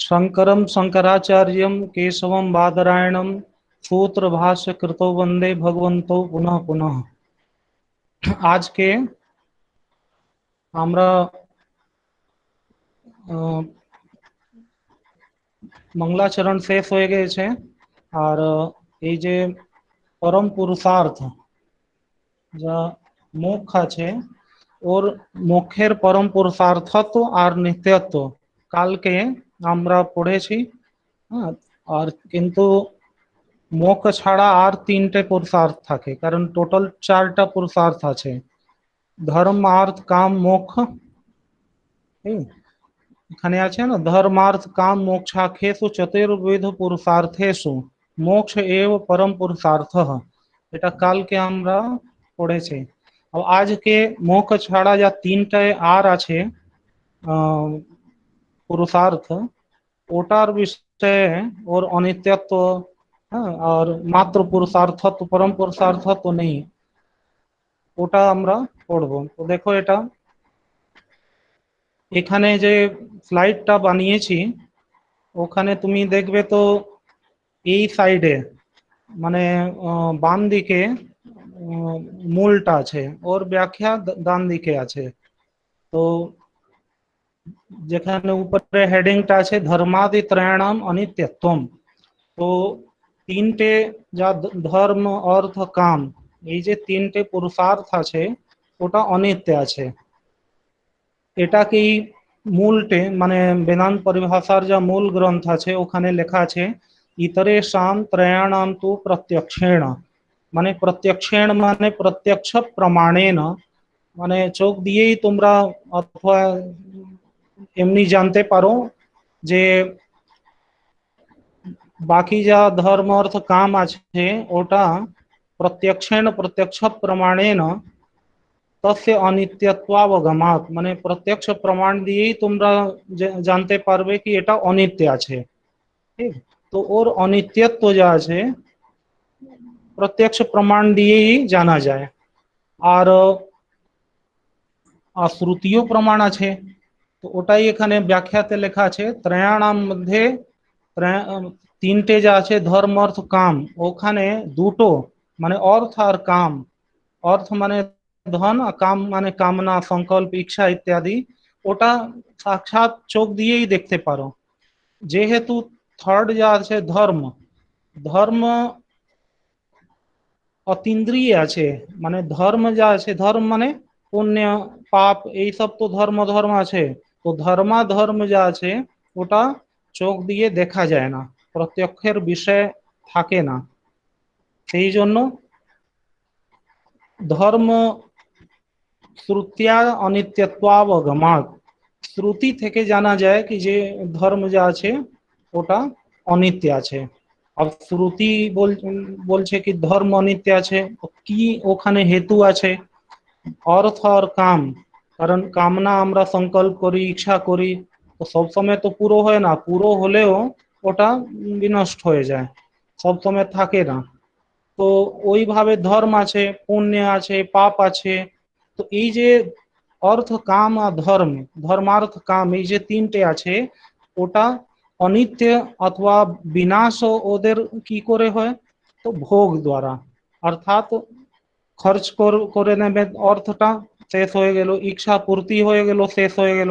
शंकरं शंकराचार्यं केशवं बादरायणं सूत्रभाष्य कृतो वंदे भगवन्तो पुनः पुनः। आज के আমরা मंगलाचरण शेष हो गए छे और ये जे परम पुरुषार्थ जा मोक्ष আছে और मोक्षেर परम पुरुषार्थत्व और नित्यत्व काल के আমরা পড়েছি। আর কিন্তু मोक्ष ছাড়া আর তিনটে पुरुषार्थ থাকে, কারণ টোটাল চারটা पुरुषार्थ আছে, धर्म अर्थ काम मोक्ष। এখানে আছে না, ধর্মার্থ কাম মোক্ষাখ্যেষু চতুর্বিধ পুরুষার্থেষু মোক্ষ এব परम पुरुषार्थ। এটা কালকে আমরা পড়েছি। আর আজকে মোক্ষ ছাড়া যা তিনটে আর আছে पुरुषार्थ, ওটার বিষয়ে ওর অনিত্যত্ব, আর মাত্র পুরুষার্থত্ব, परम पुरुषार्थत्व নেই, ওটা আমরা পড়ব। তো দেখো, এটা এখানে যে স্লাইডটা বানিয়েছি ওখানে তুমি দেখবে তো এই সাইডে মানে বাম দিকে মূলটা আছে, ওর ব্যাখ্যা ডান দিকে আছে। তো যেখানে উপরে হেডিংটা আছে ধর্মাদি ত্রয়াणाम অনিত্যত্বম, তো তিনটে যা ধর্ম অর্থ কাম, এই যে তিনটে পুরুষার্থ আছে ওটা অনিত্য আছে। এটাকেই মূলটে মানে বেদান্ত পরিভাষার যা মূল গ্রন্থ আছে ওখানে লেখা আছে ইতরেষাম ত্রয়াणाम তু প্রত্যক্ষেণ, মানে প্রত্যক্ষেণ মানে প্রত্যক্ষ প্রমাণেন, মানে চোখ দিয়েই তোমরা অথবা এমনি জানতে পারো যে বাকি যা ধর্ম অর্থ কাম আছে ওটা প্রত্যক্ষেণ প্রত্যক্ষ প্রমাণেন तस्य अनित्यत्वावगमात, মানে প্রত্যক্ষ প্রমাণ দিয়েই তোমরা জানতে পারবে কি এটা অনিত্য আছে। ঠিক, তো ওর অনিত্যত্ব যা আছে প্রত্যক্ষ প্রমাণ দিয়েই জানা যায়। আর শ্রুতিও প্রমাণ আছে, তো ওটাই এখানে ব্যাখ্যাতে লেখা আছে ত্রয়াণাম মধ্যে তিনটে যা আছে ধর্ম অর্থ কাম, ওখানে দুটো মানে অর্থ আর কাম, অর্থ মানে ধন আর কাম মানে কামনা সংকল্প ইচ্ছা ইত্যাদি, ওটা সাক্ষাৎ চোখ দিয়েই দেখতে পারো। যেহেতু থার্ড যা আছে ধর্ম, ধর্ম অতীন্দ্রিয় আছে, মানে ধর্ম যা আছে, ধর্ম মানে পুণ্য পাপ এই সব তো ধর্ম ধর্ম আছে, তো ধর্মা ধর্ম যা আছে ওটা চোখ দিয়ে দেখা যায় না, প্রত্যক্ষের বিষয় থাকে না। সেই জন্য ধর্ম শ্রুতিয়া অনিত্যত্বাবগমাৎ, শ্রুতি থেকে জানা যায় কি যে ধর্ম যা আছে ওটা অনিত্য আছে। আর শ্রুতি বলছে কি ধর্ম অনিত্য আছে, কি ওখানে হেতু আছে অর্থ আর কাম, কারণ কামনা আমরা সংকল্প করি ইচ্ছা করি, তো সবসময় তো পুরো হয় না, পুরো হলেও ওটা বিনষ্ট হয়ে যায়, সবসময় থাকে না। তো ওইভাবে ধর্ম আছে, পুণ্য আছে, পাপ আছে। তো এই যে অর্থ কাম আর ধর্ম, ধর্মার্থ কাম এই যে তিনটে আছে ওটা অনিত্য অথবা বিনাশ ওদের কি করে হয়, তো ভোগ দ্বারা, অর্থাৎ খরচ করে নেবে অর্থটা, শেষ হয়ে গেল, ইচ্ছা পূর্তি হয়ে গেল, শেষ হয়ে গেল।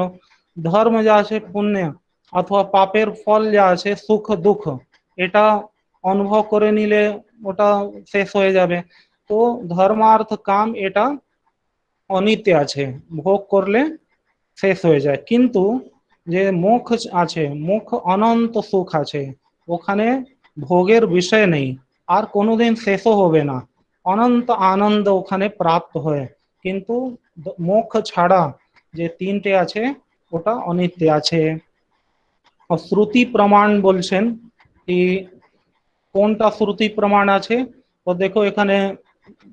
ধর্ম যা আছে পুণ্য অথবা পাপের ফল যা আছে সুখ দুঃখ, এটা অনুভব করে নিলে ওটা শেষ হয়ে যাবে। তো ধর্মার্থ কাম এটা অনিত্য আছে, ভোগ করলে শেষ হয়ে যায়। কিন্তু যে মোক্ষ আছে, মোক্ষ অনন্ত সুখ আছে, ওখানে ভোগের বিষয় নেই, আর কোনোদিন শেষও হবে না, অনন্ত আনন্দ ওখানে প্রাপ্ত হয়। কিন্তু মোক্ষ ছাড়া যে তিনটে আছে ওটা অনিত্য আছে। শ্রুতি প্রমাণ বলছেন কি কোনটা শ্রুতি প্রমাণ আছে, তো দেখো এখানে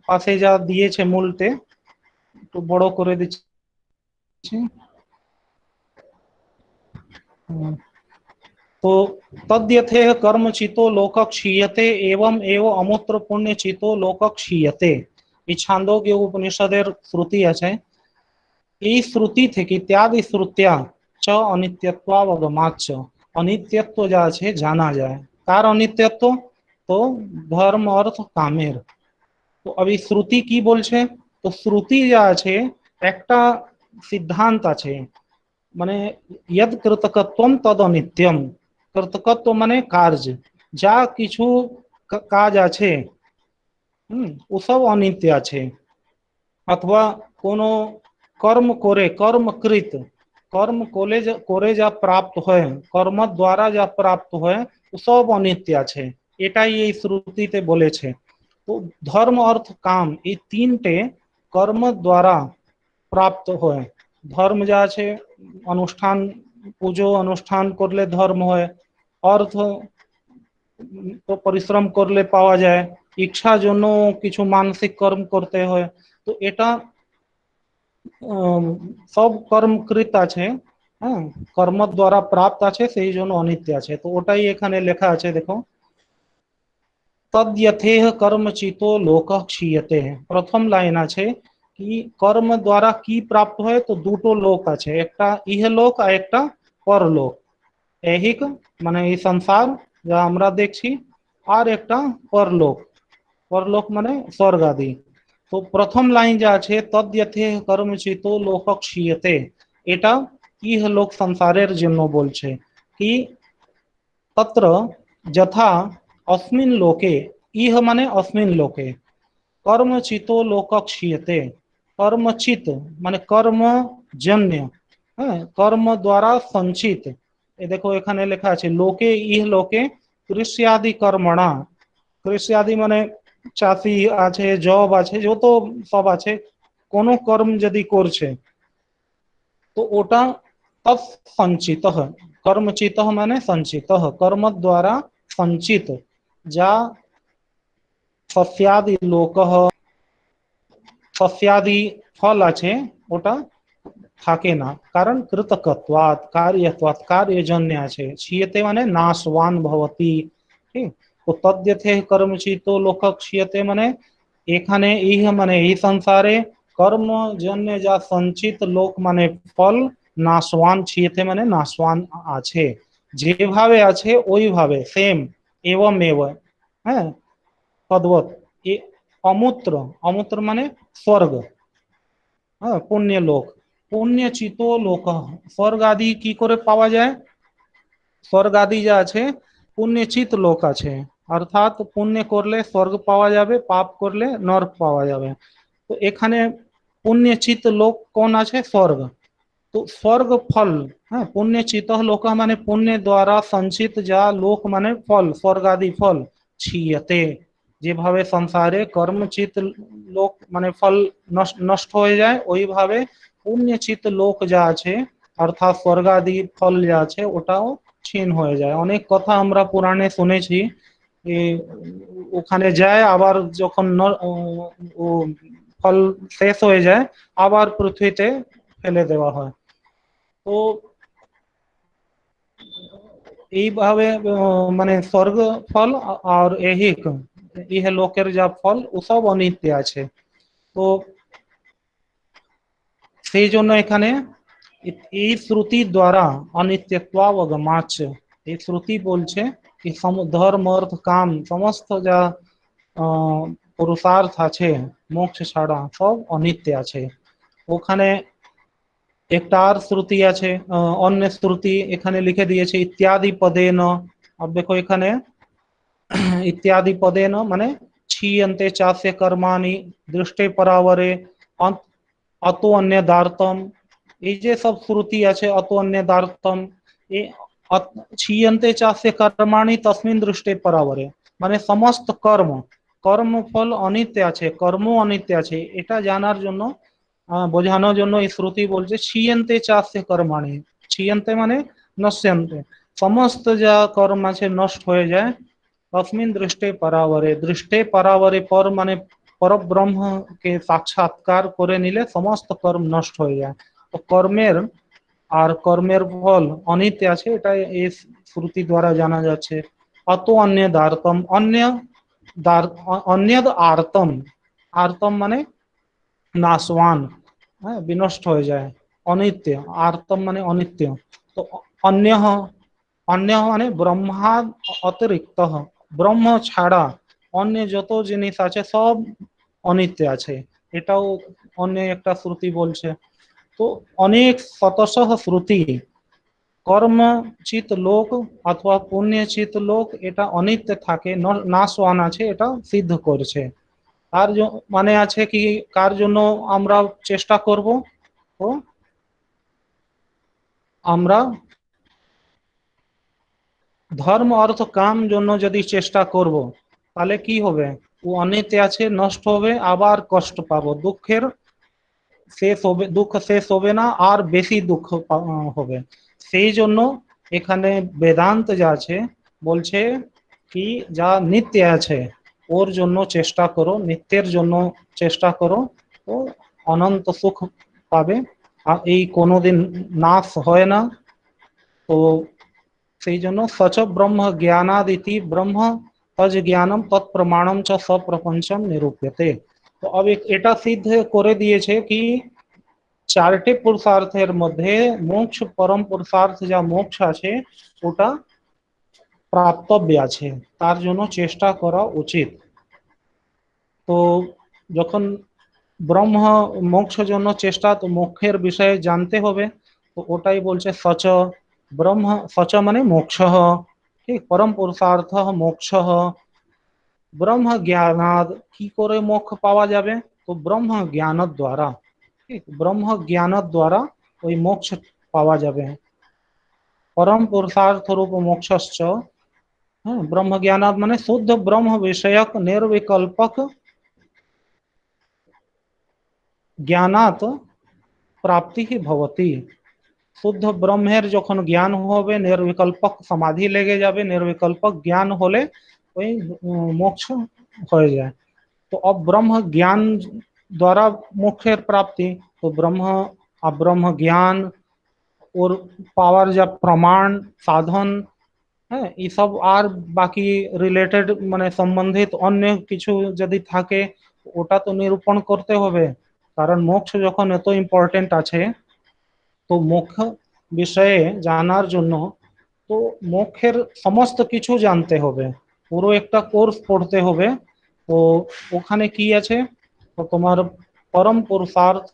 পাশে যা দিয়েছে মূলতে, একটু বড় করে দিচ্ছি। तो तद्यथे कर्म चितो लोक क्षीयते एवं एव अमूत्र पुण्य चितो लोक क्षीयते, এই ছান্দোগ্য উপনিষদের শ্রুতি আছে। এই শ্রুতি থেকে ইত্যাদি শ্রুত্যা চ অনিত্যত্বাবগমাচ্চ, অনিত্যত্ব যা আছে জানা যায়। কার অনিত্যত্ব? তো ধর্ম অর্থ কামের। তো अभी শ্রুতি কি বলছে? তো শ্রুতি যা আছে একটা সিদ্ধান্ত আছে, মানে यद कृतकत्वम तद अनित्यम। কর্তকত্ব মানে কার্য, যা কিছু কাজ আছে ওসব অনিত্য আছে। অথবা কোনো কর্ম করে, কর্মকৃত, কর্ম করে যা প্রাপ্ত হয়, কর্ম দ্বারা যা প্রাপ্ত হয় সব অনিত্য আছে, এটাই এই শ্রুতিতে বলেছে। তো ধর্ম অর্থ কাম এই তিনটে কর্ম দ্বারা প্রাপ্ত হয়। ধর্ম যা আছে অনুষ্ঠান, পুজো অনুষ্ঠান করলে ধর্ম হয়। অর্থ তো পরিশ্রম করলে পাওয়া যায়। ইচ্ছা জন্য কিছু মানসিক কর্ম করতে হয়। তো এটা সব কর্মকৃত আছে, হ্যাঁ, কর্ম দ্বারা প্রাপ্ত আছে, সেই জন্য অনিত্য আছে। তো ওটাই এখানে লেখা আছে, দেখো, তদ্यथेह कर्मचितो लोक क्षीयते। প্রথম লাইন আছে কি কর্ম দ্বারা কি প্রাপ্ত হয়, তো দুটো লোক আছে, একটা ইহলোক আর একটা পরলোক। ऐहिक মানে এই সংসার যা আমরা দেখছি, আর একটা পরলোক, পরলোক মানে স্বর্গ আদি। তো প্রথম লাইন যা আছে তদ্যথে কর্মচিত লোক ক্ষীয়তে, এটা ইহলোক সংসারের জন্য বলছে কি तत्र यथा अस्मिन् लोके, इह माने अस्मिन् लोके, कर्मचितो लोक क्षीयते। कर्मचित माने कर्म जन्य, হ্যাঁ, কর্ম দ্বারা সঞ্চিত। এ দেখো এখানে লেখা আছে লোকে ইহ লোকে কৃষ্যাদি কর্মণা। কৃষ্যাদি মানে চাষি আছে, জব আছে, যত সব আছে, কোন কর্ম যদি করছে তো ওটা तत् संचित, कर्मचित माने संचित, कर्म द्वारा संचित যা সস্যাদি লোক, সস্যাদি ফল আছে ওটা থাকে না, কারণ কৃতকত্বাৎ কার্যত্বাৎ কার্যজন্য আছে। क्षीयते মানে নাশবান ভবতি। ঠিক, তো তদ্যথে কর্মচিত লোক क्षीयते মানে এখানে ইহ মানে এই সংসারে কর্মজন্য যা সঞ্চিত লোক মানে ফল নাশওয়ান, क्षीयते মানে নাশওয়ান আছে, যেভাবে আছে ওইভাবে সেম, এवं এব, হ্যাঁ, তদ্বৎ। এ অমূত্র, অমূত্র মানে স্বর্গ, হ্যাঁ, পুণ্য লোক, পুণ্যচিত লোক। স্বর্গ আদি কি করে পাওয়া যায়? স্বর্গ আদি যা আছে পুণ্যচিত লোক আছে, অর্থাৎ পুণ্য করলে স্বর্গ পাওয়া যাবে, পাপ করলে নরক পাওয়া যাবে। তো এখানে পুণ্যচিত লোক কোন আছে? স্বর্গ। তো স্বর্গ ফল, হ্যাঁ, পুণ্যচিত লোক মানে পুণ্য দ্বারা সঞ্চিত যা লোক মানে ফল, স্বর্গ আদি ফল, क्षीयते যেভাবে সংসারে কর্মচিত লোক মানে ফল নষ্ট হয়ে যায়, ওইভাবে পুণ্যচিত লোক যা আছে অর্থাৎ স্বর্গ আদি ফল যা আছে ওটাও ক্ষীণ হয়ে যায়। অনেক কথা আমরা পুরাণে শুনেছি, ওখানে যায় আবার যখন ও ফল শেষ হয়ে যায় আবার পৃথিবীতে ফেলে দেওয়া হয়। তো এইভাবে মানে স্বর্গ ফল আর ऐहिक ইহ লোকের যা ফল ওসব অনিত্য আছে। তো সেই জন্য এখানে এই শ্রুতি দ্বারা অনিত্যত্বাবগমাচ, এই শ্রুতি বলছে কি ধর্ম অর্থ কাম সমস্ত যা পুরুষার্থ আছে মোক্ষ ছাড়া সব অনিত্য আছে। ওখানে একটা আর শ্রুতি আছে, অন্য শ্রুতি এখানে লিখে দিয়েছে ইত্যাদি পদে ন। अब देखो এখানে ইত্যাদি পদে ন মানে क्षीयन्ते चास्य कर्माणि दृष्टे परावरे अतो अन्यदार्थम। এই যে সব শ্রুতি আছে অত অন্যদার্থম, এই क्षीयन्ते चास्य कर्माणि तस्मिन् दृष्टे परावरे মানে সমস্ত কর্ম, কর্মফল অনিত্য আছে, কর্ম অনিত্য আছে, এটা জানার জন্য বোঝানোর জন্য এই শ্রুতি বলছে क्षीयन्ते चास्य कर्माणि। क्षीयन्ते মানে নশ্যন্তে, সমস্ত যা কর্ম আছে নষ্ট হয়ে যায়। तस्मिन् दृष्टे परावरे, दृष्टे परावरे पर মানে পরব্রহ্ম কে সাক্ষাৎকার করে নিলে সমস্ত কর্ম নষ্ট হয়ে যায়। তো কর্মের আর কর্মের ফল অনিত্য আছে, এটা এই শ্রুতি দ্বারা জানা যাচ্ছে। অত অন্য দার্তম, অন্য অন্য আর্তম, আর্তম মানে নাশওয়ান, হ্যাঁ, বিনষ্ট হয়ে যায়, অনিত্য, আর্তম মানে অনিত্য। তো অন্য अन्य माने ब्रह्मा अतिरिक्त ब्रह्म ছাড়া अन्य যত জিনিস আছে সব অনিত্য আছে, এটাও অন্য একটা শ্রুতি বলছে। তো অনেক শতশহ শ্রুতি কর্মচিত লোক অথবা পুণ্যচিত লোক এটা অনিত্য থাকে, নাশওয়ান আছে, এটা সিদ্ধ করছে। তার মানে আছে কি কার জন্য আমরা চেষ্টা করব, তো আমরা ধর্ম অর্থ কাম জন্য যদি চেষ্টা করব তাহলে কি হবে, ও অনিত্য আছে, নষ্ট হবে, আবার কষ্ট পাবো, দুঃখের শেষ হবে, দুঃখ শেষ হবে না, আর বেশি দুঃখ হবে। সেই জন্য এখানে বেদান্ত যা আছে বলছে কি যা নিত্য আছে ওর জন্য চেষ্টা করো, নিত্যের জন্য চেষ্টা করো, তো অনন্ত সুখ পাবে, আর এই কোনোদিন নাশ হয় না। তো সেই জন্য সচ ব্রহ্ম জ্ঞানাদিতি ব্রহ্ম তজ জ্ঞানম তৎপ্রমাণম চ সপ্রপঞ্চম নিরূপ্যতে। তো এটা সিদ্ধ করে দিয়েছে কি চারটে পুরুষার্থের মধ্যে মোক্ষ পরম পুরুষার্থ যা মোক্ষ আছে ওটা প্রাপ্তব্য আছে, তার জন্য চেষ্টা করা উচিত। তো যখন ব্রহ্ম মোক্ষ জন্য চেষ্টা, তো মোক্ষের বিষয়ে জানতে হবে, তো ওটাই বলছে সচ ব্রহ্ম, সচ মানে মোক্ষ, ঠিক, পরম পুরুষার্থ মোক্ষ, ব্রহ্ম জ্ঞানাদ, কি করে মোক্ষ পাওয়া যাবে, তো ব্রহ্ম জ্ঞান দ্বারা, ঠিক, ব্রহ্ম জ্ঞান দ্বারা ওই মোক্ষ পাওয়া যাবে। परम पुरुषार्थ रूप मोक्षश्च, ब्रह्म ज्ञानात् माने शुद्ध ब्रह्म विषयक निर्विकल्पक ज्ञानात् प्राप्ति ही भवति। शुद्ध ब्रह्मेर যখন জ্ঞান হবে, নির্বিকল্পক সমাধি লেগে যাবে, নির্বিকল্পক জ্ঞান হলে ওই মোক্ষ হয়ে যায়। तो अब ब्रह्म ज्ञान द्वारा मोक्षेर प्राप्ति, तो ब्रह्म अब्रह्म ज्ञान और पावर जब प्रमाण साधन, হ্যাঁ এইসব আর বাকি রিলেটেড মানে সম্বন্ধিত অন্য কিছু যদি থাকে ওটা তো নিরূপণ করতে হবে, কারণ মোক্ষ যখন এত ইম্পর্টেন্ট আছে, তো মোক্ষ বিষয়ে জানার জন্য তো মোক্ষের সমস্ত কিছু জানতে হবে, পুরো একটা কোর্স পড়তে হবে। তো ওখানে কি আছে, তো তোমার পরম পুরুষার্থ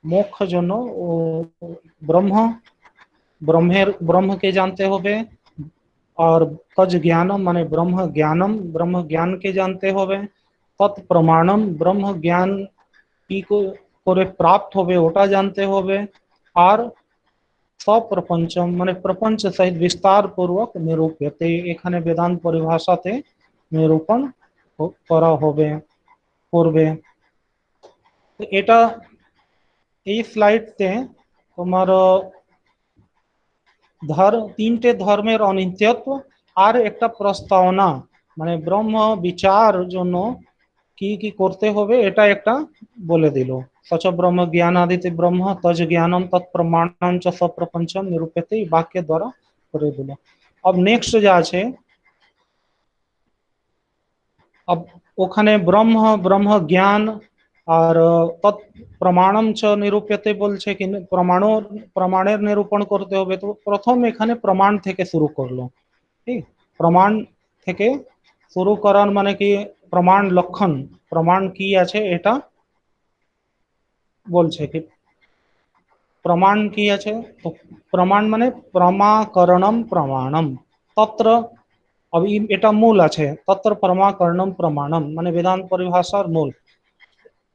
মোক্ষ জন্য ও ব্রহ্ম, ব্রह्म के जानते होवे, और तज ज्ञानम माने ब्रह्म ज्ञानम, ब्रह्म ज्ञान के जानते होवे, तत्प्रमाणम ब्रह्म ज्ञान की को করে প্রাপ্ত হবে ওটা জানতে হবে, আর সপ্রপঞ্চম মানে প্রপঞ্চ সহিত বিস্তার পূর্বক নিরূপ্যতে, এখানে বেদান্ত পরিভাষাতে নিরূপণ করা হবে করবে। এটা এই স্লাইডতে তোমার তিনটে ধর্মের অনিত্যত্ব আর একটা প্রস্তাবনা, মানে ব্রহ্ম বিচার জন্য কি কি করতে হবে এটা একটা বলে দিল। সচ ব্রহ্ম জ্ঞান আদিতে ব্রহ্ম তজ জ্ঞানম তৎপ্রমাণম চ সপ্রপঞ্চম নিরূপেতে, এই বাক্যের দ্বারা করে দিল। अब नेक्स्ट যা আছে, अब ওখানে ব্রহ্ম ব্রহ্ম জ্ঞান আর তৎপ্রমাণম চ নিরূপ্যতে বলছে, কি প্রমাণের নিরূপণ করতে হবে। তো প্রথম এখানে প্রমাণ থেকে শুরু করলো, ঠিক, প্রমাণ থেকে শুরু করার মানে কি প্রমাণ লক্ষণ, প্রমাণ কি আছে এটা বলছে কি প্রমাণ কি আছে, তো প্রমাণ মানে প্রমাকরণম প্রমাণম তত্র, এটা মূল আছে, তত্র প্রমাকরণম প্রমাণম মানে বেদান্ত পরিভাষার মূল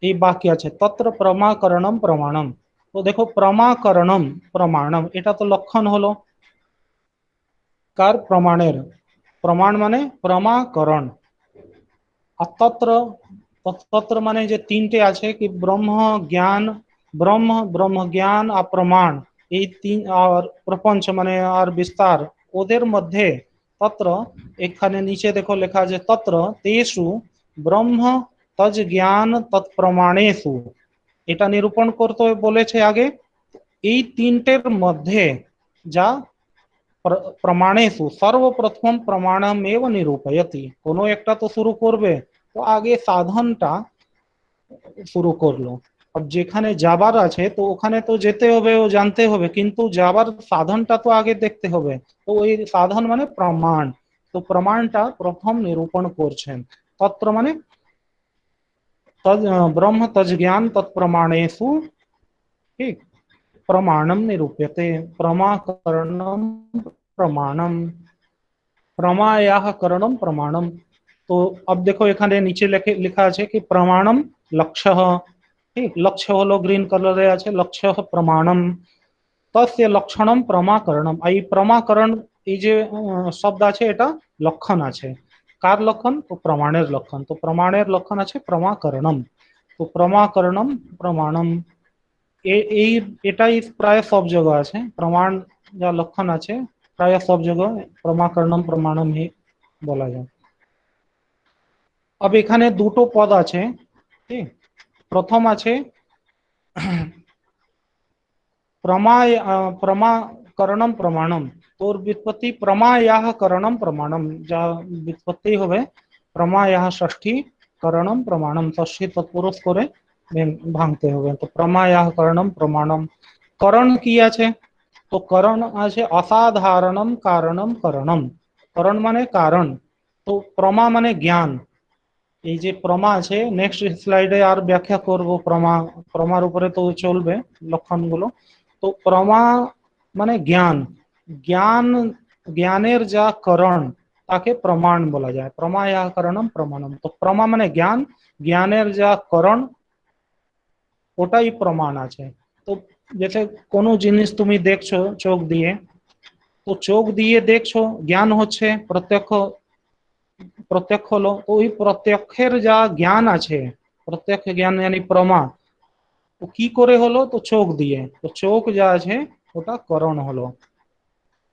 এই বাক্য আছে, তত্র প্রমাকরণম প্রমাণম। তো দেখো প্রমাকরণম প্রমাণম এটা তো লক্ষণ হলো কার, প্রমাণের, প্রমাণ মানে প্রমাকরণ। আর তত্র, তত্র মানে যে তিনটে আছে কি ব্রহ্ম জ্ঞান, ব্রহ্ম ব্রহ্ম জ্ঞান আর প্রমাণ, এই তিন আর প্রপঞ্চ মানে আর বিস্তার, ওদের মধ্যে তত্র, এখানে নিচে দেখো লেখা আছে তত্র তেষু ব্রহ্ম তজ জ্ঞান তৎপ্রমাণেষু, এটা নিরূপণ করতে বলেছে আগে। এই তিনটের মধ্যে যা प्रमाणेषु सर्वप्रथम प्रमाणमेव निरूपयति, কোনো একটা তো শুরু করবে, তো আগে সাধনটা শুরু করলো। अब যেখানে যাবার আছে তো ওখানে তো যেতে হবে ও জানতে হবে, কিন্তু যাবার সাধনটা তো আগে দেখতে হবে। তো ওই সাধন মানে প্রমাণ। তো প্রমাণটা প্রথম নিরূপণ করছেন। তত্র মানে ब्रह्म तज्ज्ञान तत्प्रमाणेषु, ठीक, प्रमाणम निरूप्यते। प्रमाकरणम प्रमाणम, प्रमायाह करणम प्रमाणम। तो अब देखो এখানে নিচে লেখা আছে কি প্রমাণম লক্ষ্যः, ঠিক, লক্ষ্য হলো গ্রিন কালারে আছে, লক্ষ্য প্রমাণম, তস্য লক্ষণম প্রমাকরণম। এই প্রমাকরণ, এই যে শব্দ আছে এটা লক্ষণ আছে। কার লক্ষণ? তো প্রমাণের লক্ষণ। তো প্রমাণের লক্ষণ আছে প্রমাকরণম। তো প্রমাকরণম প্রমাণম, এই এটাই প্রায় সব জায়গা আছে। প্রমাণ যা লক্ষণ আছে প্রায় সব জায়গায় প্রমাকরণম প্রমাণম হি বলা যায়। अब এখানে দুটো পদ আছে, ঠিক। প্রথম আছে प्रमाकरणम प्रमाणम, तो व्युत्पत्ति प्रमायाह करणम प्रमाणम, যা व्युत्पत्ति হবে प्रमायाह ষষ্ঠী करणम प्रमाणम, ষষ্ঠী তৎপুরুষ করে ভাঙতে হবে। তো प्रमायाह करणम प्रमाणम, करण কি আছে? তো करण আছে असाधारणम कारणम करणम। करण মানে কারণ। তো प्रमा মানে জ্ঞান। এই যে প্রমা আছে, নেক্সট স্লাইডে আর ব্যাখ্যা করব প্রমা, প্রমার উপরে তো চলবে লক্ষণগুলো। তো প্রমা মানে জ্ঞান। জ্ঞান, জ্ঞানের যা করণ তাকে প্রমাণ বলা যায়। প্রমায়া করণম প্রমাণম। তো প্রমা মানে জ্ঞান, জ্ঞানের যা করণ ওটাই প্রমাণ আছে। তো যেটা কোনো জিনিস তুমি দেখছো চোখ দিয়ে, তো চোখ দিয়ে দেখছো, জ্ঞান হচ্ছে প্রত্যক্ষ, প্রত্যক্ষ হলো। ওই প্রত্যক্ষের যা জ্ঞান আছে, প্রত্যক্ষ জ্ঞান yani প্রমা, তো কি করে হলো? তো চোখ দিয়ে। তো চোখ যা আছে ওটা করণ হলো।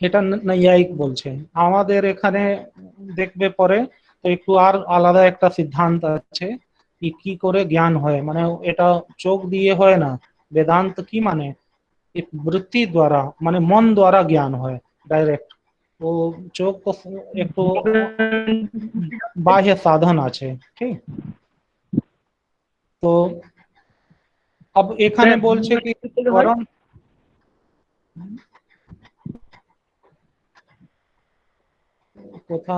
এটা নৈয়ায়িক বলছে। আমাদের এখানে দেখবে পরে তো একটু আর আলাদা একটা সিদ্ধান্ত আছে কি কি করে জ্ঞান হয়, মানে এটা চোখ দিয়ে হয় না। বেদান্ত কি মানে एक वृत्ति द्वारा, মানে মন দ্বারা জ্ঞান হয় ডাইরেক্ট। তো চোখ তো একটু बाह्य साधन আছে, ঠিক। তো अब এখানে বলছে কি করণ, কোথা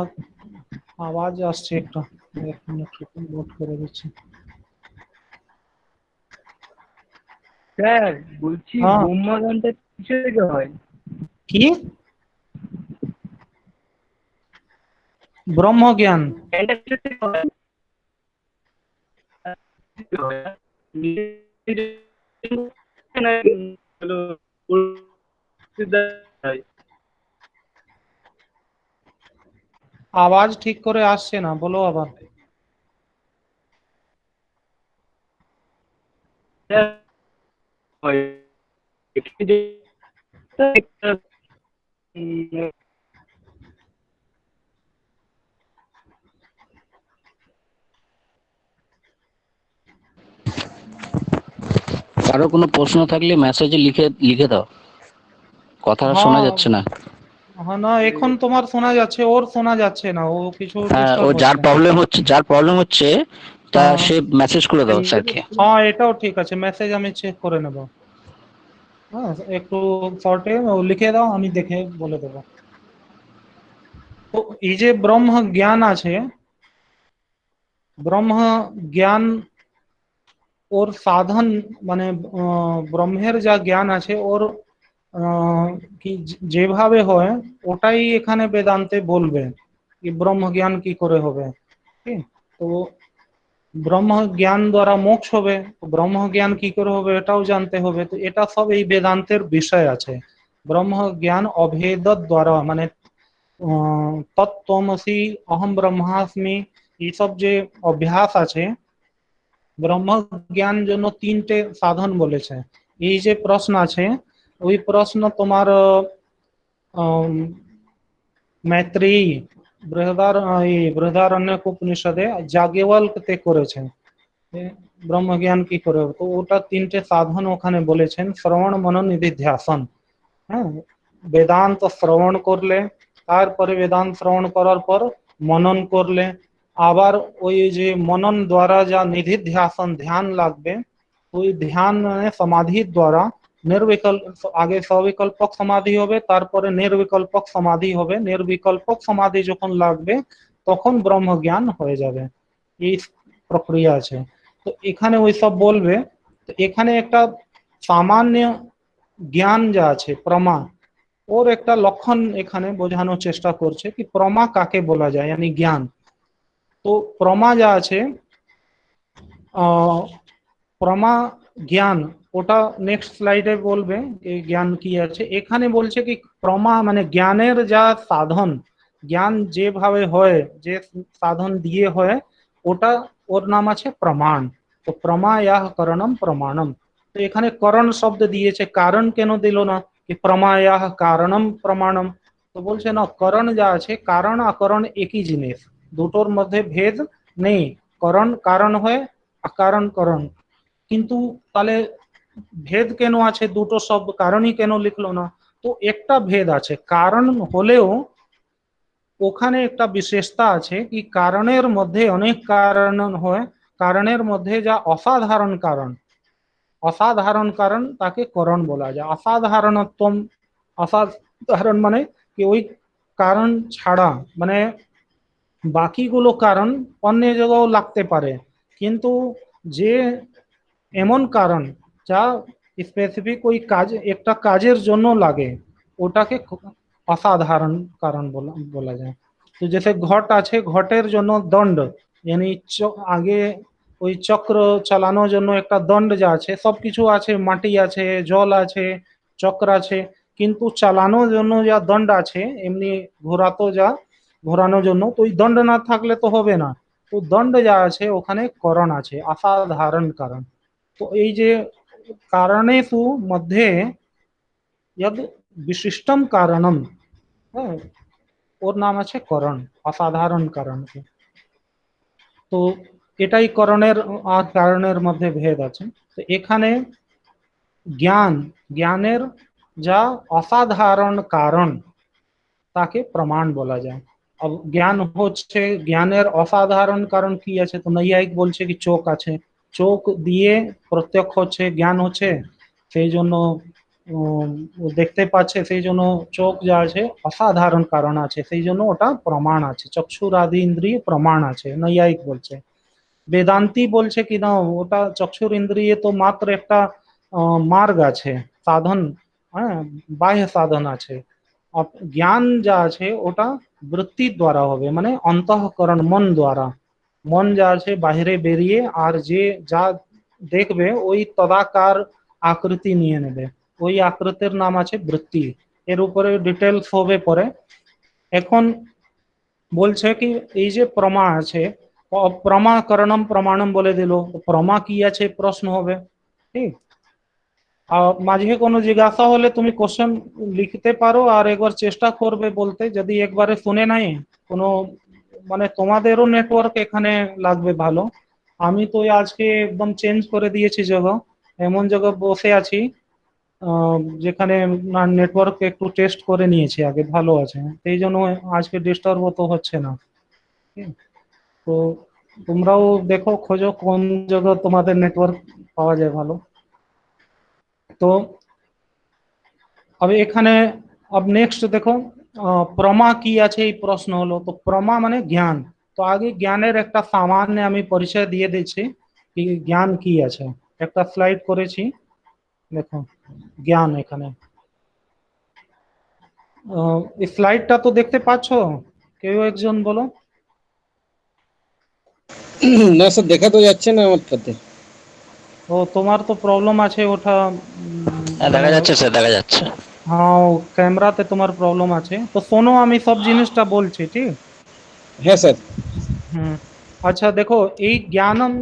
আওয়াজ আসছে একটা, এক মিনিট নোট করে দিচ্ছি। স্যার বলছি হ্যাঁ, ব্রহ্মজ্ঞানটা কিসের থেকে হয়? কি ব্রহ্ম জ্ঞান? জ্ঞানটা কিসের থেকে হয়? আওয়াজ ঠিক করে আসছে না, বলো আবার। কারো কোনো প্রশ্ন থাকলে মেসেজে লিখে লিখে দাও, কথাটা শোনা হ্যাঁ, যাচ্ছে না। হ্যাঁ, না এখন তোমার শোনা যাচ্ছে, ওর শোনা যাচ্ছে না, ও কিছু হ্যাঁ, ও ডিস্টার্ব যার হচ্ছে। প্রবলেম হচ্ছে, যার প্রবলেম হচ্ছে তা হ্যাঁ, সে মেসেজ করে দাও স্যারকে। হ্যাঁ, এটাও ঠিক আছে, মেসেজ আমি চেক করে নেব। হ্যাঁ, একটু শর্টে লিখে দাও, আমি দেখে বলে দেবো। তো এই যে ব্রহ্ম জ্ঞান আছে, ব্রহ্ম জ্ঞান ওর সাধন মানে ব্রহ্মের যা জ্ঞান আছে ওর কি যেভাবে হয় ওটাই এখানে বেদান্তে বলবে কি ব্রহ্ম জ্ঞান কি করে হবে। ঠিক। তো ব্রহ্ম জ্ঞান দ্বারা মোক্ষ হবে, তো ব্রহ্ম জ্ঞান কি করে হবে এটাও জানতে হবে। তো এটা সব এই বেদান্তের বিষয় আছে। ব্রহ্ম জ্ঞান অভেদ দ্বারা মানে তত্ত্বমসি, অহম ব্রহ্মাস্মি, এইসব যে অভ্যাস আছে, ব্রহ্ম জ্ঞান জন্য তিনটে সাধন বলেছে। এই যে প্রশ্ন আছে ওই প্রশ্ন তোমার मैत्रेयी बृहदार এই বৃহদারণ্যক উপনিষদে যাজ্ঞবল্ক্য করেছেন ব্রহ্ম জ্ঞান কি করে হবে। তো ওটা তিনটে সাধন ওখানে বলেছেন, শ্রবণ মনন নিধিধ্যাসন। হ্যাঁ, বেদান্ত শ্রবণ করলে, তারপরে বেদান্ত শ্রবণ করার পর মনন করলে, আবার ওই যে মনন দ্বারা যা নিধিধ্যাসন ধ্যান লাগবে, ওই ধ্যান মানে সমাধির দ্বারা নির্বিকল্প, আগে সবিকল্পক সমাধি হবে, তারপরে নির্বিকল্পক সমাধি হবে, নির্বিকল্পক সমাধি যখন লাগবে তখন ব্রহ্ম জ্ঞান হয়ে যাবে। এই প্রক্রিয়া আছে। তো এখানে ওই সব বলবে। তো এখানে একটা সামান্য জ্ঞান যা আছে প্রমা, ওর একটা লক্ষণ এখানে বোঝানোর চেষ্টা করছে কি প্রমা কাকে বলা যায়, यानी জ্ঞান। তো প্রমা যা আছে প্রমা জ্ঞান, ওটা নেক্সট স্লাইডে বলবে এই জ্ঞান কি আছে। এখানে বলছে কি প্রমা মানে জ্ঞানের যা সাধন, জ্ঞান যেভাবে হয়, যে সাধন দিয়ে হয়, ওটা ওর নাম আছে প্রমাণ। তো প্রমা ইয়াহ করণম প্রমাণম। তো এখানে করণ শব্দ দিয়েছে, কারণ কেন দিল না কি প্রমা ইয়াহ কারণম প্রমাণম। তো বলছে না, করণ যা আছে কারণ আকরণ একই জিনিস, দুটোর মধ্যে ভেদ নেই। করণ কারণ হয়, अकारण करण, কিন্তু তাহলে ভেদ কেন আছে, দুটো শব্দ কারণই কেন লিখলো না? তো একটা ভেদ আছে, কারণ হলেও ওখানে একটা বিশেষতা আছে কি কারণের মধ্যে অনেক কারণ হয়, কারণের মধ্যে যা অসাধারণ কারণ, অসাধারণ কারণ তাকে করণ বলা যায়। অসাধারণত্ব, অসাধারণ মানে কি ওই কারণ ছাড়া, মানে বাকিগুলো কারণ অন্য জায়গাও লাগতে পারে, কিন্তু যে এমন কারণ যা স্পেসিফিক ওই কাজ, একটা কাজের জন্য লাগে, ওটাকে অসাধারণ কারণ বলা বলা যায়। তো जैसे ঘট আছে, ঘটের জন্য দণ্ড, यानी আগে ওই চক্র চালানোর জন্য একটা দণ্ড যা আছে, সবকিছু আছে, মাটি আছে, জল আছে, চক্র আছে, কিন্তু চালানোর জন্য যা দণ্ড আছে, এমনি ঘোরাতো যা ঘোরানোর জন্য, তো ওই দণ্ড না থাকলে তো হবে না। তো দণ্ড যা আছে ওখানে করণ আছে, অসাধারণ কারণ। তো এই যে কাरणेषु मध्ये यद विशिष्टम कारणम, হ্যাঁ, ওর নাম আছে করণ, অসাধারণ কারণ। তো এটাই করণের আর কারণের মধ্যে ভেদ আছে। তো এখানে জ্ঞান, জ্ঞানের যা অসাধারণ কারণ তাকে প্রমাণ বলা যায়। জ্ঞান হচ্ছে, জ্ঞানের অসাধারণ কারণ কি আছে? তো নৈয়ায়িক বলছে কি চোখ আছে, চোখ দিয়ে প্রত্যক্ষ হচ্ছে, জ্ঞান হচ্ছে, সেই জন্য ও দেখতে পাচ্ছে, সেই জন্য চোখ যা আছে অসাধারণ কারণ আছে, সেই জন্য ওটা প্রমাণ আছে, চক্ষুর আদি ইন্দ্রিয় প্রমাণ আছে, নৈয়ায়িক বলছে। বেদান্তি বলছে কি না, ওটা চক্ষুর ইন্দ্রিয় তো মাত্র একটা মার্গ আছে, সাধন, হ্যাঁ, বাহ্য সাধন আছে। জ্ঞান যা আছে ওটা বৃত্তির দ্বারা হবে, মানে অন্তঃকরণ, মন দ্বারা। মন যা আছে বাইরে বেরিয়ে আর যে যা দেখবে ওই তদাকার আকৃতি নিয়ে নেবে, ওই আকৃতির নাম আছে বৃত্তি। এর উপরে ডিটেলস হবে পরে। এখন বলছে কি এই যে প্রমা আছে, প্রমাকরণম প্রমাণম বলে দিল, প্রমা কি আছে প্রশ্ন হবে, ঠিক। মাঝে কোনো জিজ্ঞাসা হলে তুমি কোশ্চেন লিখতে পারো আর একবার চেষ্টা করবে বলতে, যদি একবারে শুনে নাই কোনো, মানে তোমাদেরও নেটওয়ার্ক এখানে লাগবে ভালো। আমি তো আজকে একদম চেঞ্জ করে দিয়েছি জায়গা, এমন জায়গায় বসে আছি যেখানে না নেটওয়ার্ক একটু টেস্ট করে নিয়েছি আগে, ভালো আছে, সেই জন্য আজকে ডিস্টার্ব তো হচ্ছে না। তো তোমরাও দেখো, খোঁজো কোন জায়গা তোমাদের নেটওয়ার্ক পাওয়া যায় ভালো। তো अब এখানে अब নেক্সট দেখো প্রমা কি আছে এই প্রশ্ন হলো। তো প্রমা মানে জ্ঞান। তো আগে জ্ঞানের একটা সামান্য আমি পরিচয় দিয়ে দিচ্ছি কি জ্ঞান কি আছে। একটা স্লাইড করেছি, দেখো জ্ঞান এখানে। এই স্লাইডটা তো দেখতে পাচ্ছো, কেউ একজন বলো। না স্যার, দেখা তো যাচ্ছে না আমারটাতে। ও তোমার তো প্রবলেম আছে ওটা, দেখা যাচ্ছে স্যার, দেখা যাচ্ছে। হ্যাঁ ক্যামেরাতে তোমার প্রবলেম আছে। তো শোনো আমি সব জিনিসটা বলছি, ঠিক। হ্যাঁ স্যার। হুম, আচ্ছা দেখো এই জ্ঞানম,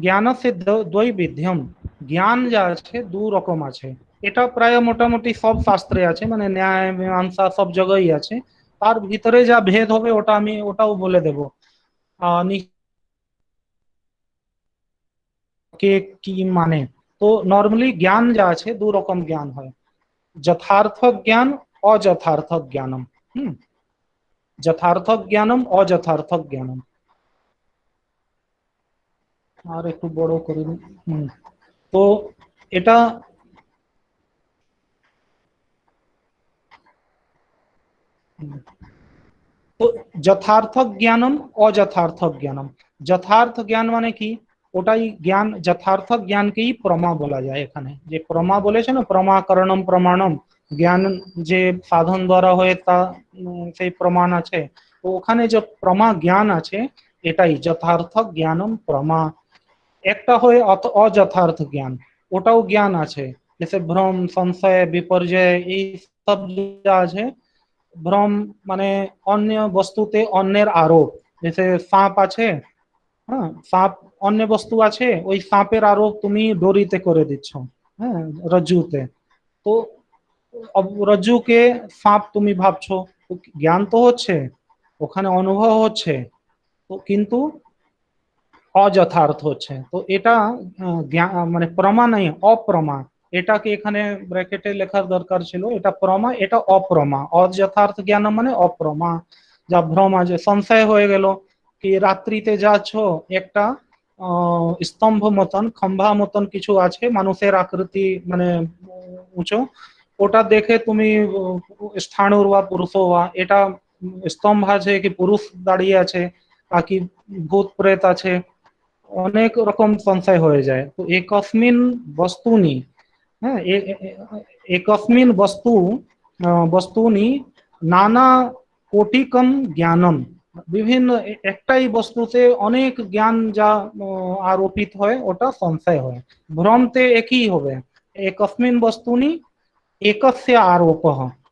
জ্ঞানস্য দ্বৈবিধ্যম, জ্ঞান যা আছে দু রকম আছে। এটা প্রায় মোটামুটি সব শাস্ত্রে আছে, মানে ন্যায় মীমাংসা সব জায়গায় আছে। তার ভিতরে যা ভেদ হবে ওটা আমি ওটাও বলে দেবো। কে কি মানে। তো নর্মালি জ্ঞান যা আছে দু রকম জ্ঞান হয়, যথার্থ জ্ঞান, অযথার্থ জ্ঞানম। হুম, যথার্থ জ্ঞানম, অযথার্থ জ্ঞানম। আর একটু বড় করে দিন। তো এটা তো যথার্থ জ্ঞানম অযথার্থ জ্ঞানম, যথার্থ জ্ঞান মানে কি, ওটাই জ্ঞান, যথার্থ জ্ঞানকেই প্রমা বলা যায়। এখানে যে প্রমা বলেছে না, প্রমাকরণম প্রমাণম, জ্ঞান যে সাধন দ্বারা হয়ে তা সেই প্রমাণ আছে, তো ওখানে যে প্রমা জ্ঞান আছে এটাই যথার্থ জ্ঞানম প্রমা। একটা হয় অযথার্থ জ্ঞান, ওটাও জ্ঞান আছে, जैसे ভ্রম সংশয় বিপর্যয় এই সব যা আছে। ভ্রম মানে অন্য বস্তুতে অন্যের আরোপ, जैसे সাপ আছে, হ্যাঁ সাপ অন্য বস্তু আছে, ওই সাপের আরোপ তুমি দড়িতে করে দিচ্ছ, হ্যাঁ রজ্জুতে। তো রজ্জুকে সাপ তুমি ভাবছো, তো জ্ঞান তো হচ্ছে, ওখানে অনুভব হচ্ছে, তো কিন্তু অযথার্থ হচ্ছে। তো এটা জ্ঞান মানে প্রমা নেই, অপ্রমা। এটাকে এখানে ব্র্যাকেটে লেখার দরকার ছিল, এটা প্রমা এটা অপ্রমা। অযথার্থ জ্ঞান মানে অপ্রমা। যা ভ্রম আছে, সংশয় হয়ে গেল কি রাত্রিতে যাচ্ছ, একটা স্তম্ভ মতন খম্ভা মতন কিছু আছে মানুষের আকৃতি মানে উঁচু, ওটা দেখে তুমি স্থাণুর বা পুরুষ বা এটা স্তম্ভ আছে কি পুরুষ দাঁড়িয়ে আছে বাকি ভূত প্রেত আছে, অনেক রকম সংশয় হয়ে যায়। তো একস্মিন বস্তুনি, হ্যাঁ একস্মিন বস্তুনি নানা কোটিকম জ্ঞানম, বিভিন্ন একটাই বস্তুতে অনেক জ্ঞান যা আরোপিত হয় ওটা সংশয় হয়। ভ্রমতে একই হবে, একস্মিন বস্তুনি একস্য আরোপ,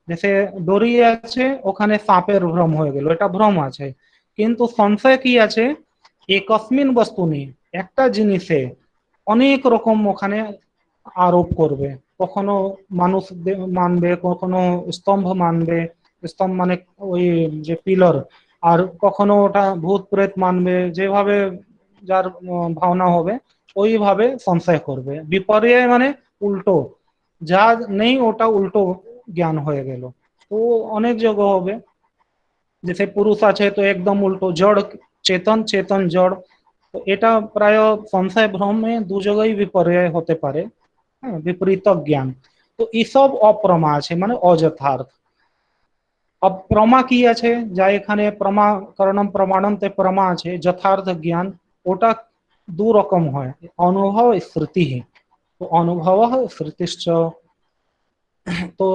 जैसे দড়ি আছে ওখানে সাপের ভ্রম হয়ে গেল, এটা ভ্রম আছে। কিন্তু সংশয় কি আছে, একস্মিন বস্তুনি একটা জিনিসে অনেক রকম ওখানে আরোপ করবে, কখনো মানুষ মানবে, কখনো স্তম্ভ মানবে, স্তম্ভ মানে ওই যে পিলার, আর কখনো ওটা ভূত প্রেত মানবে, যেভাবে যার ভাবনা হবে ওইভাবে সংশয় করবে। বিপর্যয় মানে উল্টো, যা নেই ওটা উল্টো জ্ঞান হয়ে গেল। তো অনেক জায়গা হবে, जैसे পুরুষ আছে তো একদম উল্টো, জড় চেতন, চেতন জড়। তো এটা প্রায় সংশয় ভ্রমে দু জায়গায় বিপর্যয় হতে পারে, হ্যাঁ বিপরীত জ্ঞান। তো এসব অপ্রমা আছে মানে অযথার্থ। প্রমা কি আছে, যা এখানে প্রমাকরণম প্রমাণম তে প্রমা আছে যথার্থ জ্ঞান, ওটা দু রকম হয়, অনুভব শ্রুতি। তো অনুভব শ্রুতিশ্চ। তো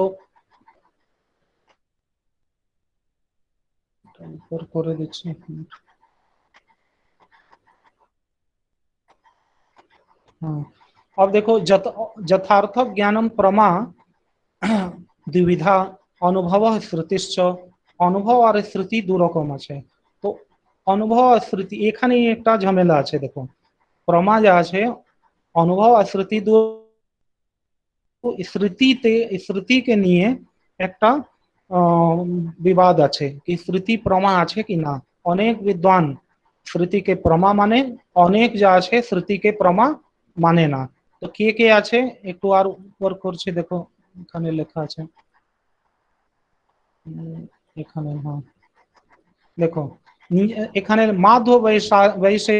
উপর করে দিচ্ছি। हाँ, अब देखो যথার্থ জ্ঞানম প্রমা দ্বিবিধা, অনুভব শ্রুতিশ্চ। অনুভব আর শ্রুতি দু রকম আছে। তো অনুভব আর শ্রুতি এখানে একটা ঝামেলা আছে, দেখো প্রমা যা আছে অনুভব আর শ্রুতি দু, শ্রুতিতে শ্রুতিকে নিয়ে একটা বিবাদ আছে কি শ্রুতি প্রমা আছে কি না। অনেক বিদ্বান শ্রুতিকে প্রমা মানে, অনেক যা আছে শ্রুতিকে প্রমা মানে না। তো কে কে আছে একটু আর উপর করছে, দেখো এখানে লেখা আছে, এখানে হ্যাঁ দেখো এখানে মাধব বৈশে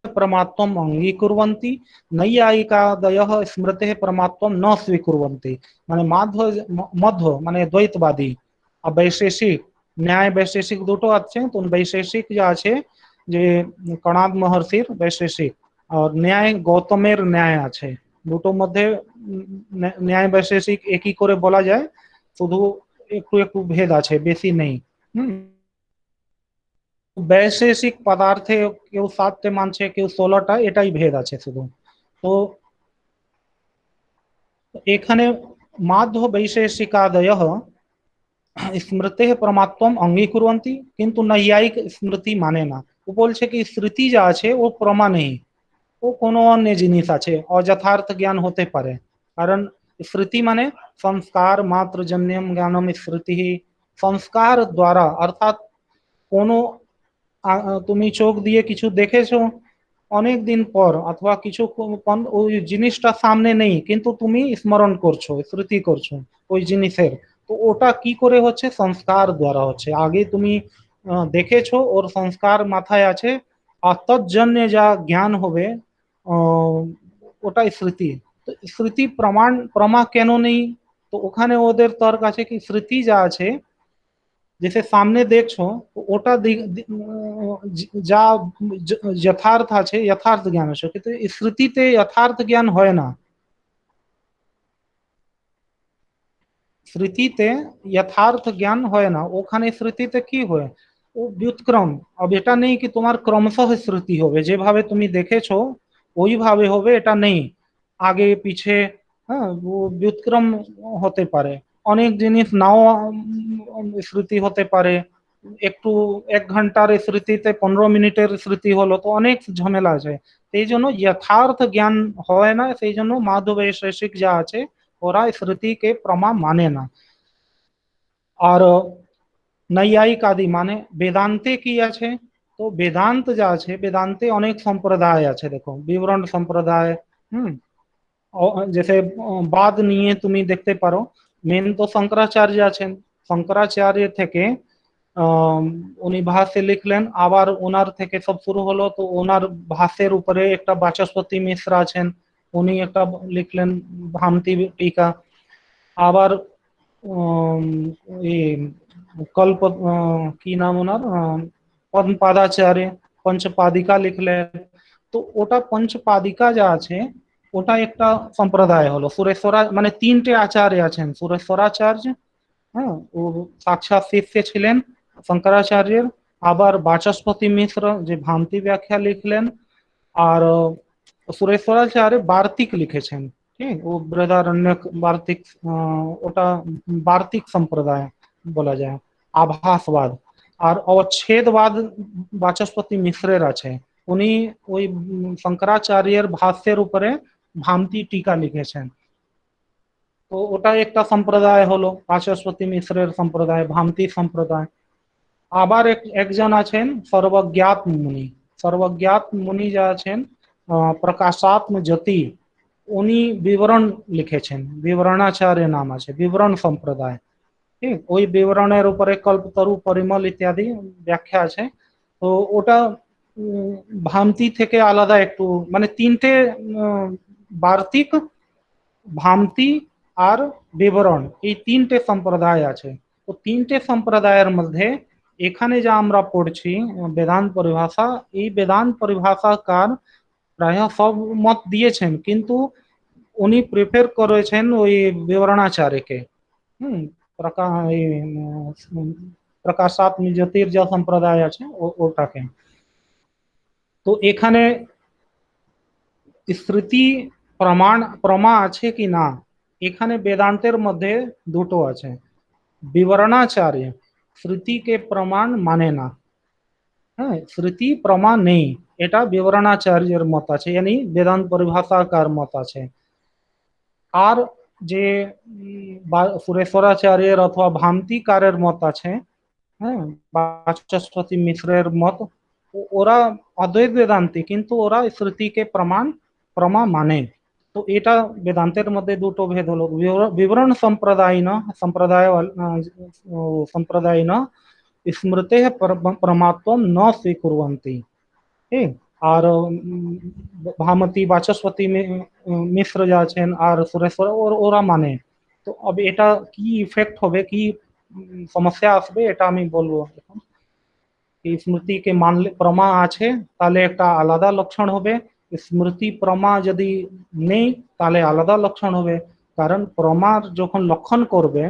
प्रमात्वम अंगीकुर्वन्ति, नैयायिकादयः स्मृतेः प्रमात्वम न स्वीकुर्वन्ति। माने माध्व मध्व माने द्वैतवादी আর বৈশেষিক ন্যায় বৈশেষিক দুটো আছে। তো বৈশেষিক যা আছে যে কণাদ মহর্ষির বৈশেষিক আর ন্যায় গৌতমের ন্যায় আছে, দুটোর মধ্যে ন্যায় বৈশেষিক একই করে বলা যায়, শুধু একটু একটু ভেদ আছে, বেশি নেই। হুম, বৈশেষিক পদার্থে কেউ 7টে মানছে, কেউ 16টা, এটাই ভেদ আছে শুধু। তো এখানে মাধ্য বৈশেষিকাদয় স্মৃতে প্রমাত্বম অঙ্গীকুরন্তি, কিন্তু নৈয়ায়িক স্মৃতি মানে না। ও বলছে কি স্মৃতি যা আছে ও প্রমা নেই, ও কোনো অন্য জিনিস আছে, অযথার্থ জ্ঞান হতে পারে। কারণ স্মৃতি মানে সংস্কার মাত্র জন্যম জ্ঞানম স্মৃতি, সংস্কার দ্বারা অর্থাৎ কোনো তুমি চোখ দিয়ে কিছু দেখেছো অনেক দিন পর, অথবা কিছু ওই জিনিসটা সামনে নেই কিন্তু তুমি স্মরণ করছো, স্মৃতি করছো ওই জিনিসের, তো ওটা কি করে হচ্ছে, সংস্কার দ্বারা হচ্ছে। আগে তুমি দেখেছো, ওর সংস্কার মাথায় আছে, আর তজ্জন্যে যা জ্ঞান হবে ওটাই স্মৃতি। তো স্মৃতি প্রমাণ প্রমা কেন নেই? তো ওখানে ওদের তর্ক আছে কি স্মৃতি যা আছে जैसे सामने देखो ওটা যা যথার্থ আছে যথার্থ জ্ঞান আছে, কিন্তু স্মৃতিতে যথার্থ জ্ঞান হয় না। স্মৃতিতে যথার্থ জ্ঞান হয় না, ওখানে স্মৃতিতে কি হয়, ও व्युत्क्रम। अब এটা নেই কি তোমার ক্রমশঃ স্মৃতি হবে, যেভাবে তুমি দেখেছো ওইভাবে হবে, এটা নেই আগে পিছে। হ্যাঁ, ও व्युत्क्रम হতে পারে, অনেক জিনিস নাও স্মৃতি হতে পারে। একটু 1 ঘন্টার স্মৃতিতে 15 মিনিটের স্মৃতি হলো, তো অনেক ঝামেলা আছে। সেই জন্য যথার্থ জ্ঞান হয় না, সেই জন্য মাধব বৈশেষিক যা আছে ওরা স্মৃতিকে প্রমা মানে না। আর নৈয়ায়িক আদি মানে বেদান্তে কি আছে, তো বেদান্ত যা আছে বেদান্তে অনেক সম্প্রদায় আছে, দেখো বিবরণ সম্প্রদায়। হুম, जैसे বাদ নিয়ে তুমি দেখতে পারো, মেন তো শঙ্করাচার্য আছেন। শঙ্করাচার্য থেকে উনি ভাষ্যে লিখলেন, আবার ওনার থেকে সব শুরু হলো, তো ওনার ভাষ্যের উপরে একটা বাচস্পতি মিশ্র আছেন, উনি একটা লিখলেন ভ্রান্তি টিকা। আবার উম, এই কল্প কি নাম ওনার, পদ্মপাদাচার্য পঞ্চপাদিকা লিখলেন। তো ওটা পঞ্চপাদিকা যা আছে ওটা একটা সম্প্রদায় হলো। সুরেশ্বরা মানে 3টে আচার্য আছেন, সুরেশ্বরাচার্য, হ্যাঁ, ও সাক্ষাৎ শিষ্য ছিলেন শঙ্করাচার্যের। আবার বাচস্পতি মিশ্র যে ভ্রান্তি ব্যাখ্যা লিখলেন। আর সুরেশ্বরাচার্য বার্তিক লিখেছেন, ঠিক, ও বৃহদারণ্যক বার্তিক, ওটা বার্তিক সম্প্রদায় বলা যায়, আভাসবাদ। আর অচ্ছেদবাদ বাচস্পতি মিশ্রের আছে, উনি ওই শঙ্করাচার্যের ভাষ্যের উপরে ভ্রান্তি টিকা লিখেছেন। তো ওটা একটা সম্প্রদায় হলো বাচস্পতি মিশ্রের সম্প্রদায়, ভ্রান্তি সম্প্রদায়। আবার একজন আছেন সর্বজ্ঞাত মুনি। সর্বজ্ঞাত মুনি যা আছেন প্রকাশাত্ম জ্যোতি, উনি বিবরণ লিখেছেন, বিবরণাচার্য নাম আছে, বিবরণ সম্প্রদায়। ঠিক, ওই বিবরণের উপরে কল্পতরু পরিমল ইত্যাদি ব্যাখ্যা আছে। তো ওটা ভ্রান্তি থেকে আলাদা একটু, মানে 3টে বার্তিক, ভ্রান্তি আর বিবরণ, এই 3টে সম্প্রদায় আছে। তো 3টে সম্প্রদায়ের মধ্যে এখানে যা আমরা পড়ছি বেদান্ত পরিভাষা, এই বেদান্ত পরিভাষাকার প্রায় সব মত দিয়েছেন, কিন্তু উনি প্রেফার করেছেন ওই বিবরণাচার্যকে। হুম, প্রকাশাত্ম জ্যোতির যা সম্প্রদায় আছে ওটাকে। তো এখানে স্মৃতি প্রমাণ প্রমা আছে কি না, এখানে বেদান্তের মধ্যে দুটো আছে। বিবরণাচার্য শ্রুতিকে প্রমাণ মানে না, হ্যাঁ, শ্রুতি প্রমাণ নেই, এটা বিবরণাচার্যের মত আছে, यानी বেদান্ত পরিভাষাকার মত আছে। আর যে সুরেশ্বরাচার্যের অথবা ভ্রান্তিকারের মত আছে, হ্যাঁ, বাচস্পতি মিশ্রের মত, ওরা অদ্বৈত বেদান্তি, কিন্তু ওরা শ্রুতিকে প্রমাণ প্রমা মানে। তো এটা বেদান্তের মধ্যে দুটো ভেদ হলো, বিবরণ সম্প্রদায় না সম্প্রদায় সম্প্রদায় না স্মৃতে প্রমাত্ম ন স্वीकुर्वन्ति। ঠিক, আর ভামতি বাচস্পতি মিশ্র যা আছেন আর সুরেশ্বর ওরা মানে। তো এটা কি ইফেক্ট হবে, কি সমস্যা আসবে, এটা আমি বলবো এখন। এই স্মৃতিকে মানলে প্রমা আছে তাহলে একটা আলাদা লক্ষণ হবে, স্মৃতি প্রমা যদি নেই তাহলে আলাদা লক্ষণ হবে। কারণ প্রমার যখন লক্ষণ করবে,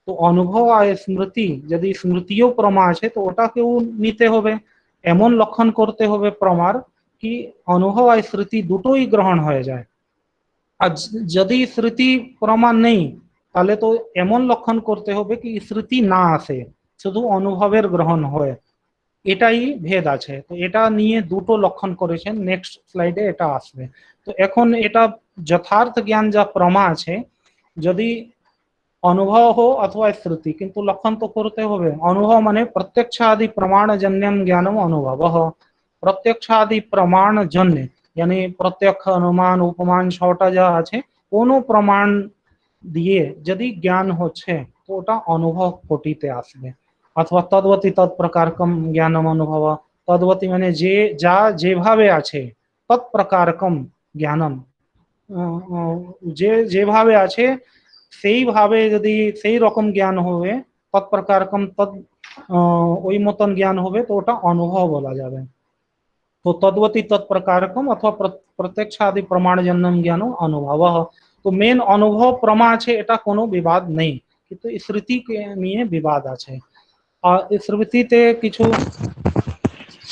তো অনুভব আর স্মৃতি, যদি স্মৃতিও প্রমা আছে তো ওটাকেও নিতে হবে, এমন লক্ষণ করতে হবে প্রমার কি অনুভব আর স্মৃতি দুটোই গ্রহণ হয়ে যায়। আর যদি স্মৃতি প্রমাণ নেই তাহলে তো এমন লক্ষণ করতে হবে কি স্মৃতি না আসে, শুধু অনুভবের গ্রহণ হয়। এটাই ভেদ আছে, তো এটা নিয়ে দুটো লক্ষণ করেছেন, নেক্সট স্লাইডে এটা আসবে। তো এখন এটা যথার্থ জ্ঞান যা প্রমা আছে, যদি অনুভব हो अथवा श्रुति, কিন্তু লক্ষণ তো করতে হবে। অনুভব মানে প্রত্যক্ষাদি প্রমাণজন্যম জ্ঞানম অনুভব, প্রত্যক্ষাদি প্রমাণজন্য यानी প্রত্যক্ষ অনুমান উপমান ছটা যা আছে, কোনো প্রমাণ দিয়ে যদি জ্ঞান হচ্ছে তো ওটা অনুভব কোটিতে আসবে। অথবা তদ্বতী তৎপ্রকারকম জ্ঞানম অনুভব, তদ্বতী মানে যে যা যেভাবে আছে, তৎপ্রকারকম জ্ঞানম যে যেভাবে আছে সেইভাবে যদি সেই রকম জ্ঞান হবে তৎপ্রকারকম তদ ওই মতন জ্ঞান হবে তো ওটা অনুভব বলা যাবে। तो तद्वती तत्प्रकारकम अथवा प्रत्यक्षादि प्रमाणजन्यम ज्ञानो अनुभव। तो मेन अनुभव प्रमा আছে এটা কোনো বিবাদ নেই, কিন্তু শ্রুতিকে নিয়ে বিবাদ আছে। আর এই শ্রুতিতে কিছু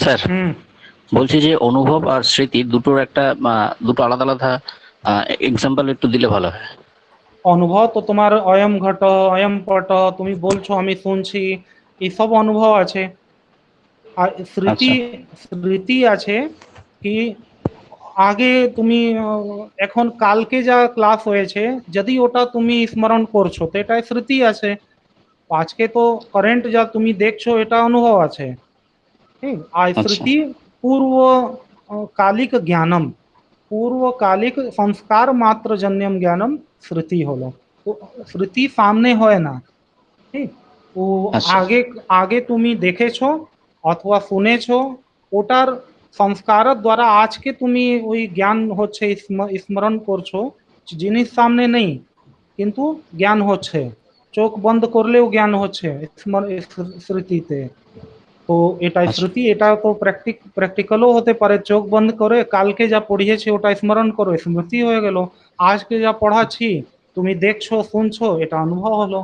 স্যার বলছি যে অনুভব আর স্মৃতি দুটোর একটা দুটো আলাদা আলাদা এক্সাম্পল একটু দিলে ভালো হয়। অনুভব তো তোমার অয়ম ঘট অয়ম পট, তুমি বলছো আমি শুনছি, এইসব অনুভব আছে। আর স্মৃতি আচ্ছা স্মৃতি আছে কি আগে তুমি এখন কালকে যা ক্লাস হয়েছে যদি ওটা তুমি স্মরণ করছো তো এটা স্মৃতি আছে। আজকে তো কারেন্ট যা তুমি দেখছো এটা অনুভব আছে। ঠিক, আর আচ্ছা স্মৃতি पूर्व कालिक ज्ञानम, पूर्वकालिक संस्कार मात्र जन्यम ज्ञानम स्मृति হলো। তো স্মৃতি সামনে হয় না, ঠিক, ও আচ্ছা আগে আগে তুমি দেখেছো অথবা শুনেছো, ওটার সংস্কারের দ্বারা আজকে তুমি ওই জ্ঞান হচ্ছে স্মরণ করছো, জিনিস সামনে নেই কিন্তু জ্ঞান হচ্ছে, চোখ বন্ধ করলেও জ্ঞান হচ্ছে স্মৃতিতে। তো এটা আচ্ছা স্মৃতি, এটা তো প্র্যাকটিক্যালও হতে পারে, চোখ বন্ধ করে কালকে যা পড়িয়েছি ওটা স্মরণ করো, স্মৃতি হয়ে গেল। আজকে যা পড়াচ্ছি তুমি দেখছো শুনছো, এটা অনুভব হলো।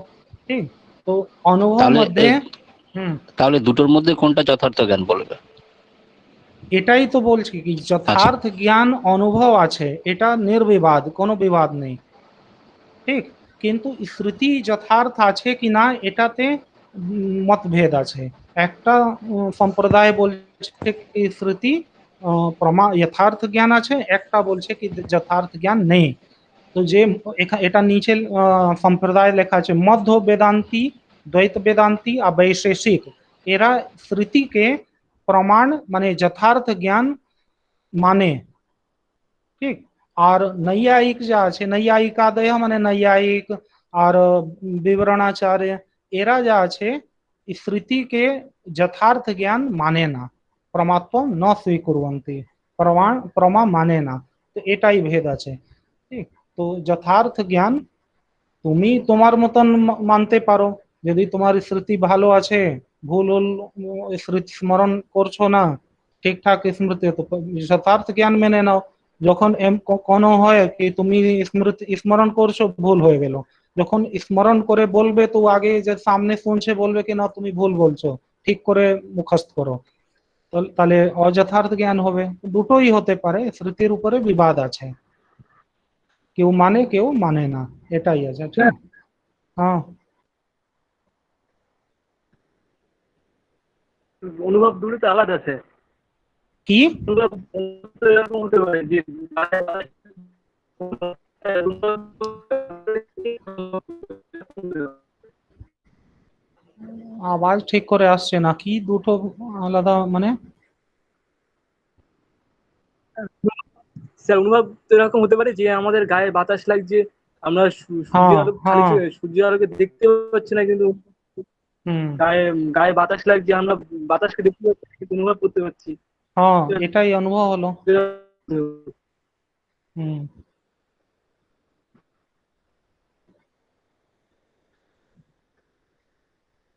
ঠিক, তো অনুভব তাহলে মধ্যে হুম তাহলে দুটোর মধ্যে কোনটা যথার্থ জ্ঞান বলবে? এটাই তো বলছি কি আচ্ছা যথার্থ জ্ঞান অনুভব আছে, এটা নির্বিবাদ, কোনো বিবাদ নেই। ঠিক, কিন্তু স্মৃতি যথার্থ আছে কি না এটাতে মতভেদ আছে। একটা সম্প্রদায় বলছে কি স্মৃতি প্রমা যথার্থ জ্ঞান আছে, একটা বলছে কি যথার্থ জ্ঞান নেই। তো যে এটা নিচে সম্প্রদায় লেখা আছে মধ্য বেদান্তি, দ্বৈত বেদান্তি আর বৈশেষিক, এরা স্মৃতিকে প্রমাণ মানে যথার্থ জ্ঞান মানে। ঠিক, আর নৈयायिक যা আছে নৈयायिकादय মানে নৈयायिक আর বিবরণাচার্য, এরা যা আছে স্মৃতিকে যথার্থ জ্ঞান মানে না, প্রমাত্ম ন স্বীকুর্বন্তি, প্রমাণ প্রমা মানে না। তো এটাই ভেদ আছে। ঠিক, তো যথার্থ জ্ঞান তুমি তোমার মতন মানতে পারো, যদি তোমার স্মৃতি ভালো আছে, ভুল স্মৃতি স্মরণ করছো না, ঠিকঠাক স্মৃতি, তো যথার্থ জ্ঞান মেনে নাও। যখন কোনো হয় কি তুমি স্মৃতি স্মরণ করছো ভুল হয়ে গেল, যখন স্মরণ করে বলবে তো আগে যে সামনে শুনছে বলবে কি না তুমি ভুল বলছো, ঠিক করে মুখস্থ করো, তাহলে অযথার্থ জ্ঞান হবে। দুটোই হতে পারে, স্মৃতির উপরে বিবাদ আছে, কেউ মানে কেউ মানে না, এটাই আছে। আচ্ছা, হ্যাঁ অনুভব দুটো তো আলাদা আছে। কি অনুভব তো এরকম হতে পারে যে আওয়াজ ঠিক করে আসছে না, কি দুটো আলাদা মানে? স্যার অনুভব তো এরকম হতে পারে যে আমাদের গায়ে বাতাস লাগছে, আমরা হ্যাঁ সূর্যের আলো খালি হ্যাঁ সূর্যের আলোকে দেখতে পাচ্ছি না, কিন্তু হুম গায়ে গায়ে বাতাস লাগছে, আমরা বাতাসকে দেখতে পাচ্ছি কিন্তু অনুভব করতে পারছি। হ্যাঁ এটাই অনুভব হলো। হুম,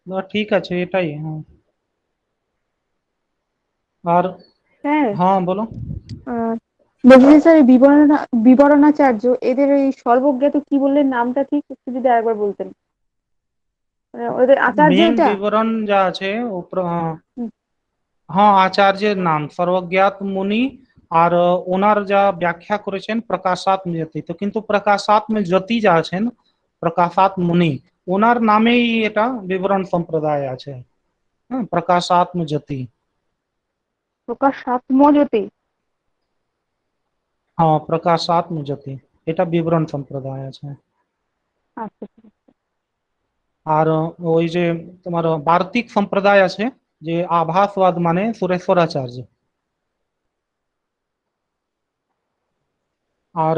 না ঠিক আছে এটাই, হ্যাঁ। আর স্যার, হ্যাঁ বলো। বলছি যে স্যার এই বিবরণাচার্য এদের এই সর্বজ্ঞাত কি বললেন নামটা, ঠিক একটু যদি আরেকবার বলতেন, মানে ওদের আচার্য মেন এটা। বিবরণ যা আছে হুম, হ্যাঁ আচার্যের নাম সর্বজ্ঞাত মুনি। আর ওনার যা ব্যাখ্যা করেছেন প্রকাশাত্ম জ্যোতি, তো কিন্তু প্রকাশাত্ম জ্যোতি যা আছেন প্রকাশাত্ম মুনি, ওনার নামেই এটা বিবরণ সম্প্রদায় আছে। হ্যাঁ, প্রকাশাত্ম জ্যোতি। প্রকাশ আত্মজ্যোতি। হ্যাঁ প্রকাশাত্ম জ্যোতি, এটা বিবরণ সম্প্রদায় আছে। আচ্ছা ঠিক আছে। আর ওই যে তোমার বার্তিক সম্প্রদায় আছে, যে আভাসবাদ মানে সুরেশ্বরাচার্য। আর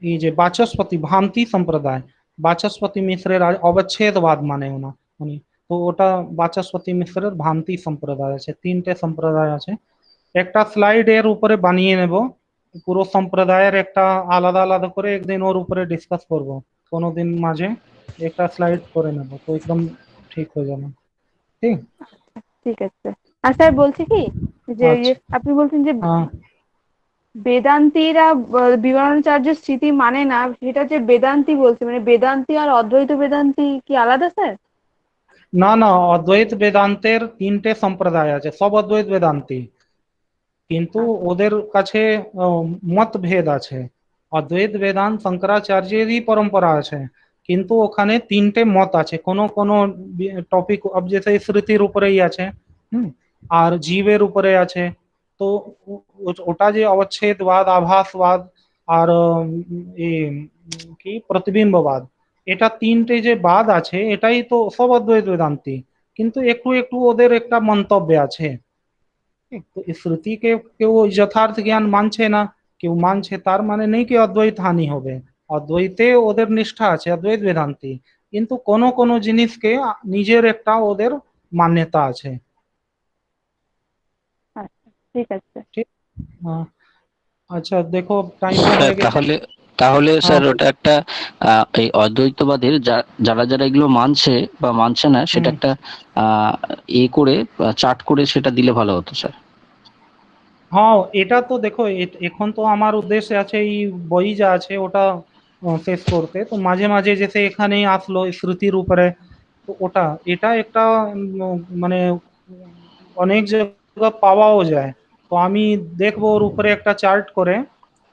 এই যে বাচস্পতি ভ্রান্তি সম্প্রদায়, বাচস্পতি মিশ্রের অবচ্ছেদবাদ মানে ওনা উনি, তো ওটা বাচস্পতি মিশ্রের ভ্রান্তি সম্প্রদায় আছে। তিনটে সম্প্রদায় আছে, একটা স্লাইড এর উপরে বানিয়ে নেব, পুরো সম্প্রদায়ের একটা আলাদা আলাদা করে একদিন ওর উপরে ডিসকাস করব, কোনোদিন মাঝে একটা স্লাইড করে নেব, তো একদম ঠিক হয়ে যাবে। ঠিক। ঠিক আছে। আর স্যার বলছি কি, যে আচ্ছা। আপনি বলছেন যে হ্যাঁ। বেদান্তীরা বিবরণাচার্য স্মৃতি মানে না, সেটা যে বেদান্তি বলছে, মানে বেদান্তি আর অদ্বৈত বেদান্তি কি আলাদা স্যার? না না, অদ্বৈত বেদান্তের তিনটে সম্প্রদায় আছে, সব অদ্বৈত বেদান্তি, কিন্তু আচ্ছা ওদের কাছে মতভেদ আছে। অদ্বৈত বেদান্ত শঙ্করাচার্যেরই পরম্পরা আছে, কিন্তু ওখানে তিনটে মত আছে, কোনো কোনো টপিক अब जैसे স্মৃতির উপরেই আছে, হুম, আর জীবের উপরে আছে। তো ওটা যে অবচ্ছেদবাদ, আভাসবাদ আর কি প্রতিবিম্ববাদ, এটা তিনটে যে বাদ আছে, এটাই তো সব অদ্বৈত বেদান্তি, কিন্তু একটু একটু ওদের একটা মন্তব্য আছে। তো শ্রুতিকে কেউ যথার্থ জ্ঞান মানছে না, কেউ মানছে, তার মানে নেই কি অদ্বৈত হানি হবে। অদ্বৈতে ওদের নিষ্ঠা আছে, অদ্বৈত বেদান্তি, কিন্তু কোনো কোনো জিনিসকে নিজের একটা ওদের মান্যতা আছে। আচ্ছা, ঠিক আছে। ঠিক। হ্যাঁ। আচ্ছা দেখো, টাইমও স্যার হয়ে গেছে। তাহলে তাহলে হ্যাঁ। স্যার ওটা একটা এই অদ্বৈতবাদের যারা যারা এগুলো মানছে বা মানছে না সেটা হুম। একটা আহ এ করে চার্ট করে সেটা দিলে ভালো হতো স্যার। হ্যাঁ, এটা তো দেখো, এখন তো আমার উদ্দেশ্য আছে এই বই যা আছে ওটা শেষ করতে, তো মাঝে মাঝে যেতে এখানেই আসলো এই শ্রুতির উপরে, তো ওটা এটা একটা মানে অনেক জায়গা পাওয়াও যায়। তো আমি দেখবো ওর উপরে একটা চার্ট করে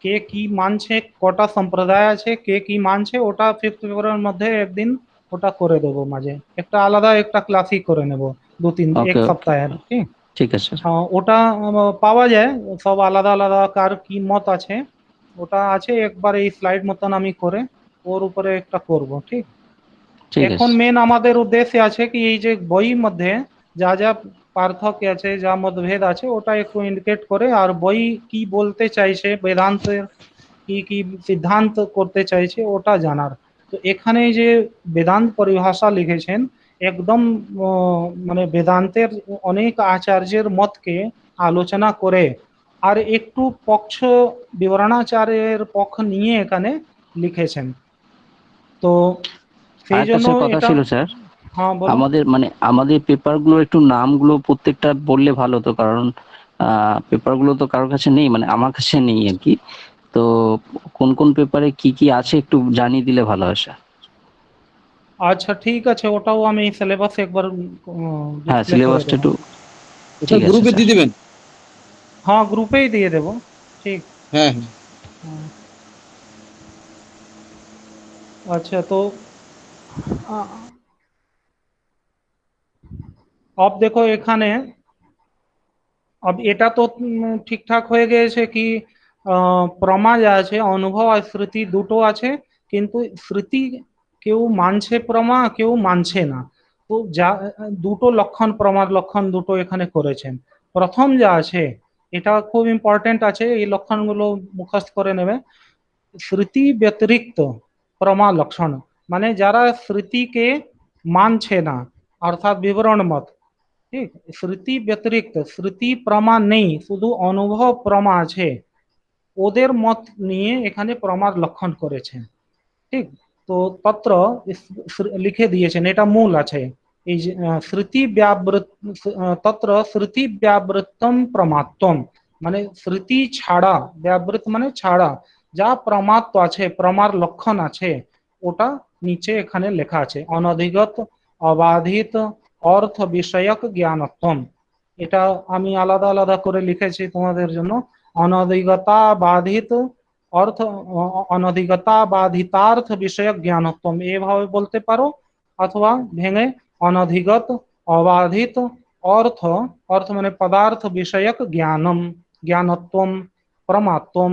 কে কি মানছে, কটা সম্প্রদায় আছে, কে কি মানছে, ওটা ফিফথ ফেব্রুয়ারির মধ্যে একদিন ওটা করে দেবো, মাঝে একটা আলাদা একটা ক্লাসই করে নেব, দু তিন এক ওকে ওকে, সপ্তাহের। ঠিক। ঠিক আছে স্যার। ওটা পাওয়া যায়, সব আলাদা আলাদা কার কি মত আছে, ওটা আছে, একবার এই স্লাইড মতন আমি করে ওর উপরে একটা করব। ঠিক। ঠিক এখন আছে। মেন আমাদের উদ্দেশ্য আছে কি এই যে বইয়ের মধ্যে যা যা পার্থক্য আছে, যা মতভেদ আছে, ওটা একটু ইন্ডিকেট করে, আর বই কি বলতে চাইছে, বেদান্তের কি কি সিদ্ধান্ত করতে চাইছে ওটা জানার। তো এখানে যে বেদান্ত পরিভাষা লিখেছেন, একদম মানে বেদান্তের অনেক আচার্যের মতকে আলোচনা করে, আর একটু পক্ষ বিবরণাচার্যের পক্ষ নিয়ে এখানে লিখেছেন। তো সেই আরেকটা জন্য স্যার কথা এটা। ছিল স্যার, হ্যাঁ বলো। আমাদের পেপারগুলো একটু নামগুলো প্রত্যেকটা বললে ভালো হতো, কারণ পেপারগুলো তো কারোর কাছে নেই, মানে আমার কাছে নেই আর কি। তো কোন কোন পেপারে কি কি আছে একটু জানিয়ে দিলে ভালো হয় স্যার। আচ্ছা ঠিক আছে, ওটাও আমি সিলেবাসে একবার হ্যাঁ ডিসপ্লে করে সিলেবাসটা দেবো। একটু, ওটা ঠিক আছে গ্রুপে স্যার। দিয়ে দিবেন। হ্যাঁ, গ্রুপেই দিয়ে দেবো। ঠিক। হ্যাঁ হ্যাঁ। হুম। আচ্ছা তো আ- अब देखो এখানে, अब এটা তো ঠিকঠাক হয়ে গেছে কি প্রমা যা আছে, অনুভব আর স্মৃতি দুটো আছে, কিন্তু স্মৃতি কেউ মানছে প্রমা, কেউ মানছে না। তো যা দুটো লক্ষণ, প্রমার লক্ষণ দুটো এখানে করেছেন। প্রথম যা আছে, এটা খুব ইম্পর্টেন্ট আছে, এই লক্ষণগুলো মুখস্থ করে নেবে। শ্রুতি ব্যতিরিক্ত প্রমা লক্ষণ, মানে যারা শ্রুতিকে মানছে না, অর্থাৎ বিবরণ মত। ঠিক। শ্রুতি ব্যতিরিক্ত, শ্রুতি প্রমা নেই, শুধু অনুভব প্রমা আছে, ওদের মত নিয়ে এখানে প্রমার লক্ষণ করেছেন। ঠিক। তো তত্র লিখে দিয়েছেন, এটা মূল আছে, এই যে শ্রুতি ব্যাবৃত, তত্র শ্রুতি ব্যাবৃতম প্রমাত্তম, মানে শ্রুতি ছাড়া, ব্যাবৃত মানে ছাড়া, যা প্রমাত্ম আছে, প্রমার লক্ষণ আছে, ওটা নিচে এখানে লেখা আছে, অনধিগত অবাধিত অর্থ বিষয়ক জ্ঞানত্বম। এটা আমি আলাদা আলাদা করে লিখেছি তোমাদের জন্য। অনধিগতা বাধিত অর্থ, অনধিগতা বাধিতার্থ বিষয়ক জ্ঞানত্বম এভাবে বলতে পারো, অথবা ভেঙে অনধিগত অবাধিত অর্থ, অর্থ মানে পদার্থ বিষয়ক জ্ঞানম, জ্ঞানত্বম প্রমাত্বম।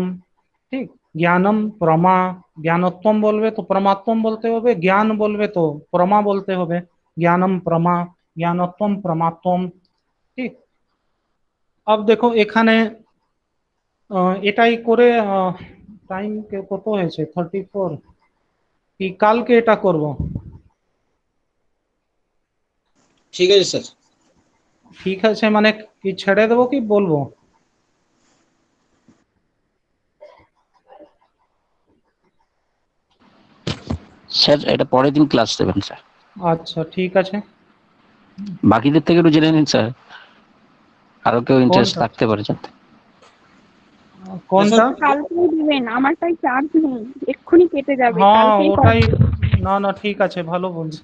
ঠিক। জ্ঞানম প্রমা, জ্ঞানত্বম বলবে তো প্রমাত্বম বলতে হবে, জ্ঞান বলবে তো প্রমা বলতে হবে। জ্ঞানম প্রমা, জ্ঞানত্বম প্রমাত্বম। ঠিক। अब দেখো এখানে এটাই করে টাইম কত হয়েছে, 34, কি কালকে এটা করব? ঠিক আছে স্যার। ঠিক আছে, মানে কি ছেড়ে দেবো কি বলবো? স্যার এটা পরের দিন ক্লাস দেবেন স্যার। আচ্ছা ঠিক আছে। বাকিদের থেকে একটু জেনে নিন স্যার, আরো কেউ ইন্টারেস্ট কোনটা? থাকতে পারে যাতে। কোনটা? কালকেই দিবেন, আমারটাই চার্জ নেই, এক্ষুনি কেটে যাবে, হ্যাঁ কালকেই ওটাই, না না ঠিক আছে, ভালো বলছি।